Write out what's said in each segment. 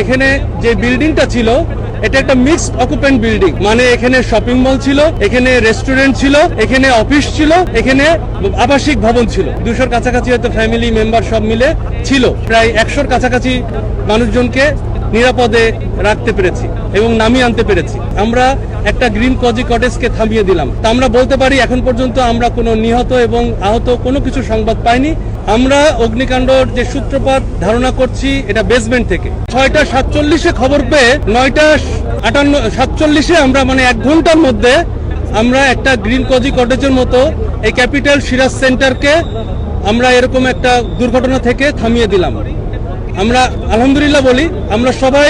এখানে যে বিল্ডিংটা ছিল এটা একটা মিক্সড অকুপেন্ট বিল্ডিং, মানে এখানে শপিং মল ছিল, এখানে রেস্টুরেন্ট ছিল, এখানে অফিস ছিল, এখানে আবাসিক ভবন ছিল। 200-র কাছাকাছি হয়তো ফ্যামিলি মেম্বার সব মিলে ছিল। প্রায় 100-র কাছাকাছি মানুষজনকে নিরাপদে রাখতে পেরেছি এবং নামিয়ে আনতে পেরেছি। আমরা একটা গ্রিন কজি কটেজকে থামিয়ে দিলাম। তা আমরা বলতে পারি এখন পর্যন্ত আমরা কোনো নিহত এবং আহত কোনো কিছু সংবাদ পাইনি। আমরা অগ্নিকাণ্ডর যে সূত্রপাত ধারণা করছি এটা বেসমেন্ট থেকে। 6:47-এ খবর পেয়ে 9:47-এ আমরা মানে 1 ঘন্টার মধ্যে আমরা একটা গ্রিন কজি কটেজের মতো এই ক্যাপিটাল সিরাজ সেন্টারকে আমরা এরকম একটা দুর্ঘটনা থেকে থামিয়ে দিলাম। আমরা আলহামদুলিল্লাহ বলি, আমরা সবাই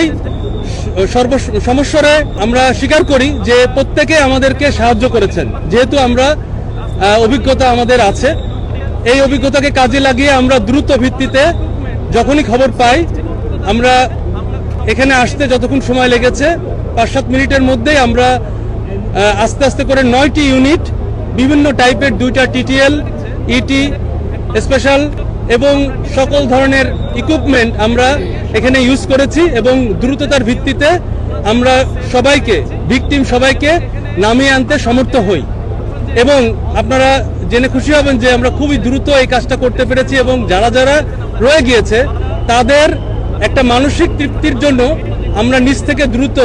সমস্যারে আমরা স্বীকার করি যে প্রত্যেকে আমাদেরকে সাহায্য করেছেন। যেহেতু আমরা অভিজ্ঞতা আমাদের আছে, এই অভিজ্ঞতাকে কাজে লাগিয়ে আমরা দ্রুত ভিত্তিতে যখনই খবর পাই, আমরা এখানে আসতে যতক্ষণ সময় লেগেছে 5-7 মিনিটের মধ্যেই আমরা আস্তে আস্তে করে 9টি ইউনিট বিভিন্ন টাইপের 2টা টিটিএল, ইটি, স্পেশাল এবং সকল ধরনের ইকুইপমেন্ট আমরা এখানে ইউজ করেছি এবং দ্রুততার ভিত্তিতে আমরা সবাইকে ভিকটিম সবাইকে নামিয়ে আনতে সমর্থ হই। এবং আপনারা জেনে খুশি হবেন যে আমরা খুবই দ্রুত এই কাজটা করতে পেরেছি এবং যারা যারা রয়ে গিয়েছে তাদের একটা মানসিক তৃপ্তির জন্য আমরা নিচ থেকে দ্রুত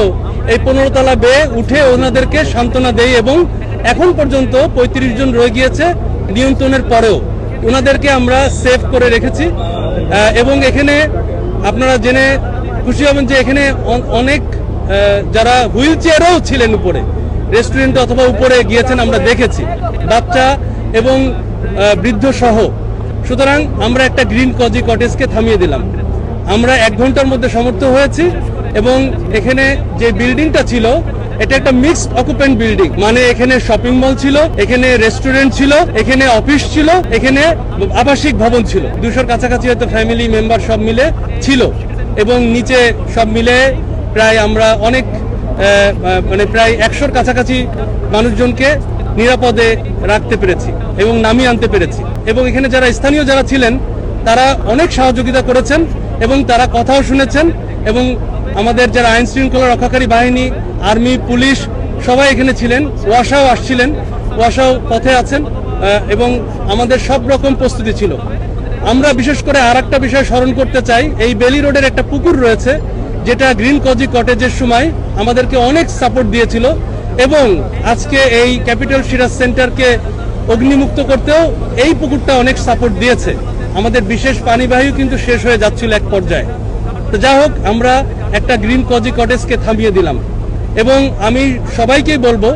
এই 15 তলা বেয়ে উঠে ওনাদেরকে সান্ত্বনা দেই এবং এখন পর্যন্ত 35 জন রয়ে গিয়েছে নিয়ন্ত্রণের পরেও ওনাদেরকে আমরা সেভ করে রেখেছি। এবং এখানে আপনারা জেনে খুশি হবেন যে এখানে অনেক যারা হুইল চেয়ারেও ছিলেন উপরে, রেস্টুরেন্টে অথবা উপরে গিয়েছেন আমরা দেখেছি, বাচ্চা এবং বৃদ্ধ সহ। সুতরাং আমরা একটা গ্রিন কজি কটেজকে থামিয়ে দিলাম। আমরা 1 ঘন্টার মধ্যে সমর্থ হয়েছি এবং এখানে যে বিল্ডিংটা ছিল এটা একটা মিক্সড অকুপেন্ট বিল্ডিং, মানে এখানে শপিং মল ছিল, এখানে রেস্টুরেন্ট ছিল, এখানে অফিস ছিল, এখানে আবাসিক ভবন ছিল। 200-র কাছাকাছি হয়তো ফ্যামিলি মেম্বার সব মিলে ছিল এবং নিচে সব মিলে প্রায় আমরা অনেক মানে প্রায় 100-র কাছাকাছি মানুষজনকে নিরাপদে রাখতে পেরেছি এবং নামিয়ে আনতে পেরেছি। এবং এখানে যারা স্থানীয় যারা ছিলেন তারা অনেক সহযোগিতা করেছেন এবং তারা কথাও শুনেছেন এবং আমাদের যারা আইন শৃঙ্খলা রক্ষাকারী বাহিনী, আর্মি, পুলিশ সবাই এখানে ছিলেন। ওয়াসাও আসছিলেন, ওয়াসাও পথে আছেন এবং আমাদের সব রকম প্রস্তুতি ছিল। আমরা বিশেষ করে আরেকটা বিষয় স্মরণ করতে চাই, এই বেলি রোডের একটা পুকুর রয়েছে যেটা গ্রিন কজি কটেজের সময় আমাদেরকে অনেক সাপোর্ট দিয়েছিল এবং আজকে এই ক্যাপিটাল সিরাজ সেন্টারকে অগ্নিমুক্ত করতেও এই পুকুরটা অনেক সাপোর্ট দিয়েছে। আমাদের বিশেষ পানিবাহী কিন্তু শেষ হয়ে যাচ্ছিল এক পর্যায়ে। তো যা হোক, আমরা একটা গ্রিন কজি কটেজকে থামিয়ে দিলাম এবং আমি সবাইকেই বলবো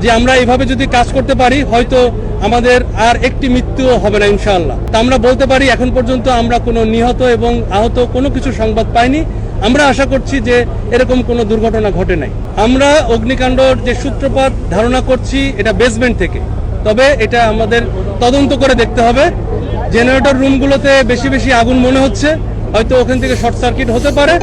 যে আমরা এইভাবে যদি কাজ করতে পারি হয়তো আমাদের আর একটি মৃত্যুও হবে না ইনশাআল্লাহ। তা আমরা বলতে পারি এখন পর্যন্ত আমরা কোনো নিহত এবং আহত কোনো কিছু সংবাদ পাইনি। আমরা আশা করছি যে এরকম কোনো দুর্ঘটনা ঘটে নাই। আমরা অগ্নিকাণ্ডর যে সূত্রপাত ধারণা করছি এটা বেসমেন্ট থেকে, তবে এটা আমাদের তদন্ত করে দেখতে হবে। জেনারেটর রুমগুলোতে বেশি বেশি আগুন মনে হচ্ছে, হয়তো ওখান থেকে শর্ট সার্কিট হতে পারে।